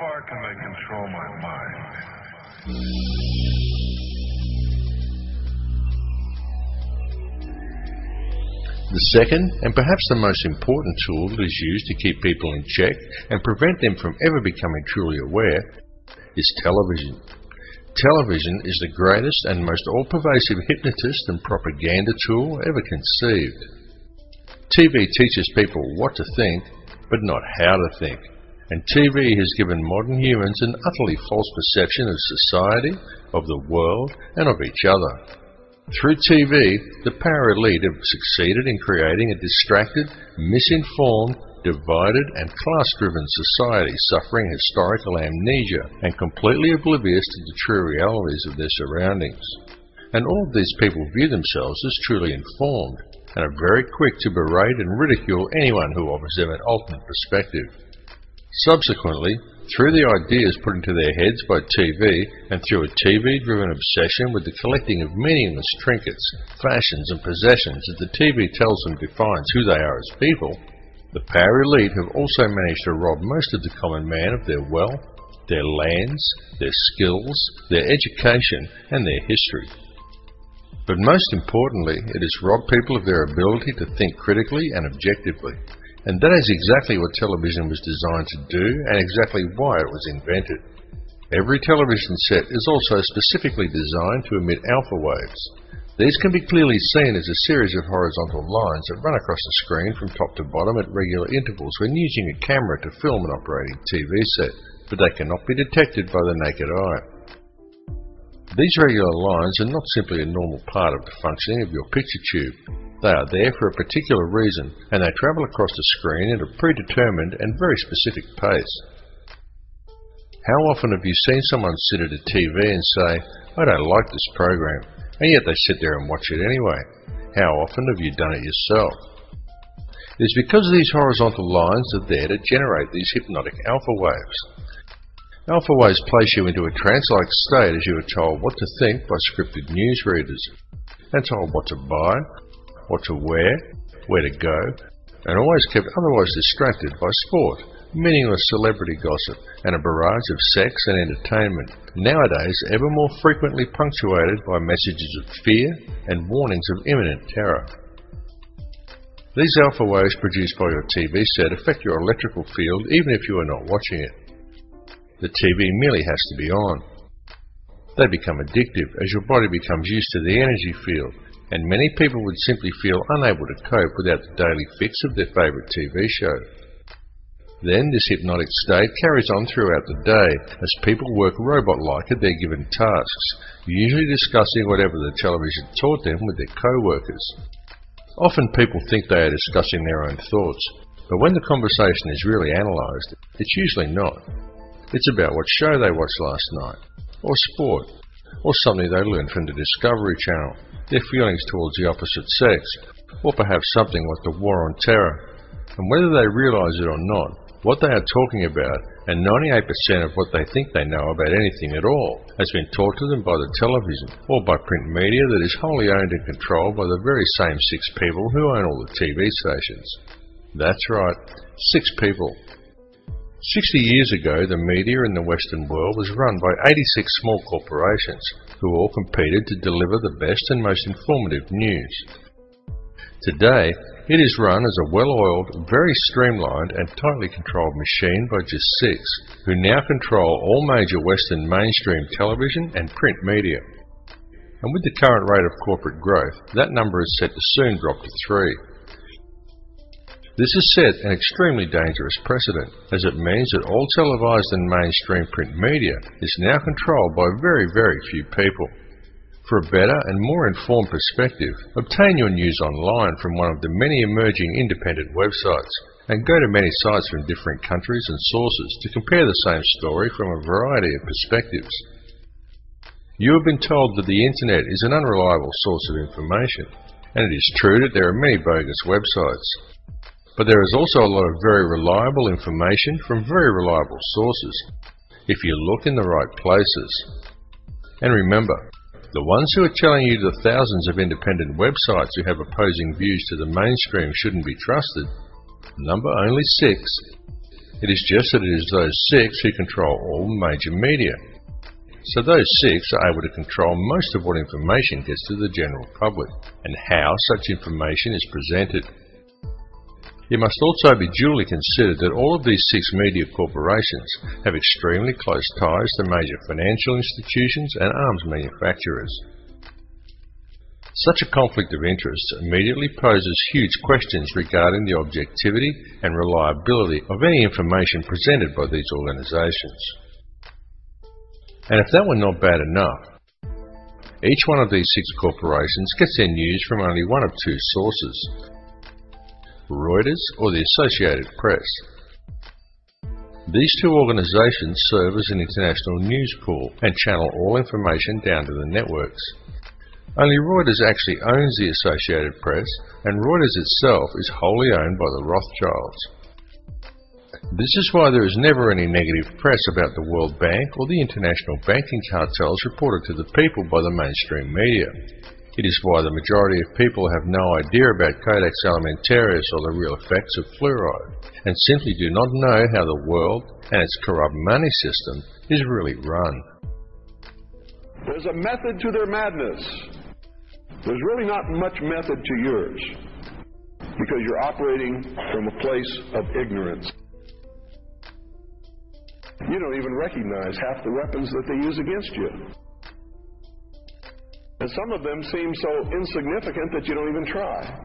far can they control my mind? The second, and perhaps the most important tool that is used to keep people in check and prevent them from ever becoming truly aware, is television. Television is the greatest and most all-pervasive hypnotist and propaganda tool ever conceived. TV teaches people what to think, but not how to think. And TV has given modern humans an utterly false perception of society, of the world, and of each other. Through TV, the power elite have succeeded in creating a distracted, misinformed, divided and class-driven society suffering historical amnesia and completely oblivious to the true realities of their surroundings. And all of these people view themselves as truly informed and are very quick to berate and ridicule anyone who offers them an alternate perspective. Subsequently, through the ideas put into their heads by TV and through a TV-driven obsession with the collecting of meaningless trinkets, fashions and possessions that the TV tells them defines who they are as people, the power elite have also managed to rob most of the common man of their wealth, their lands, their skills, their education and their history. But most importantly, it has robbed people of their ability to think critically and objectively. And that is exactly what television was designed to do and exactly why it was invented. Every television set is also specifically designed to emit alpha waves. These can be clearly seen as a series of horizontal lines that run across the screen from top to bottom at regular intervals when using a camera to film an operating TV set, but they cannot be detected by the naked eye. These regular lines are not simply a normal part of the functioning of your picture tube. They are there for a particular reason, and they travel across the screen at a predetermined and very specific pace. How often have you seen someone sit at a TV and say, "I don't like this program," and yet they sit there and watch it anyway? How often have you done it yourself? It is because these horizontal lines are there to generate these hypnotic alpha waves. Alpha waves place you into a trance-like state as you are told what to think by scripted newsreaders, and told what to buy, what to wear, where to go, and always kept otherwise distracted by sport, meaningless celebrity gossip, and a barrage of sex and entertainment, nowadays ever more frequently punctuated by messages of fear and warnings of imminent terror. These alpha waves produced by your TV set affect your electrical field even if you are not watching it. The TV merely has to be on. They become addictive as your body becomes used to the energy field, and many people would simply feel unable to cope without the daily fix of their favourite TV show. Then this hypnotic state carries on throughout the day as people work robot-like at their given tasks, usually discussing whatever the television taught them with their co-workers. Often people think they are discussing their own thoughts, but when the conversation is really analysed, it's usually not. It's about what show they watched last night, or sport, or something they learned from the Discovery Channel, their feelings towards the opposite sex, or perhaps something like the War on Terror. And whether they realise it or not, what they are talking about, and 98% of what they think they know about anything at all, has been taught to them by the television, or by print media that is wholly owned and controlled by the very same 6 people who own all the TV stations. That's right, 6 people. 60 years ago, the media in the Western world was run by 86 small corporations who all competed to deliver the best and most informative news. Today, it is run as a well-oiled, very streamlined and tightly controlled machine by just 6, who now control all major Western mainstream television and print media. And with the current rate of corporate growth, that number is set to soon drop to 3. This has set an extremely dangerous precedent, as it means that all televised and mainstream print media is now controlled by very, very few people. For a better and more informed perspective, obtain your news online from one of the many emerging independent websites, and go to many sites from different countries and sources to compare the same story from a variety of perspectives. You have been told that the internet is an unreliable source of information, and it is true that there are many bogus websites. But there is also a lot of very reliable information from very reliable sources, if you look in the right places. And remember, the ones who are telling you the thousands of independent websites who have opposing views to the mainstream shouldn't be trusted, number only 6, It is just that it is those 6 who control all major media. So those 6 are able to control most of what information gets to the general public and how such information is presented. It must also be duly considered that all of these 6 media corporations have extremely close ties to major financial institutions and arms manufacturers. Such a conflict of interest immediately poses huge questions regarding the objectivity and reliability of any information presented by these organizations. And if that were not bad enough, each one of these 6 corporations gets their news from only one of 2 sources: Reuters or the Associated Press. These 2 organizations serve as an international news pool and channel all information down to the networks. Only Reuters actually owns the Associated Press, and Reuters itself is wholly owned by the Rothschilds. This is why there is never any negative press about the World Bank or the international banking cartels reported to the people by the mainstream media. It is why the majority of people have no idea about Codex Alimentarius or the real effects of fluoride, and simply do not know how the world and its corrupt money system is really run. There's a method to their madness. There's really not much method to yours, because you're operating from a place of ignorance. You don't even recognize half the weapons that they use against you. And some of them seem so insignificant that you don't even try.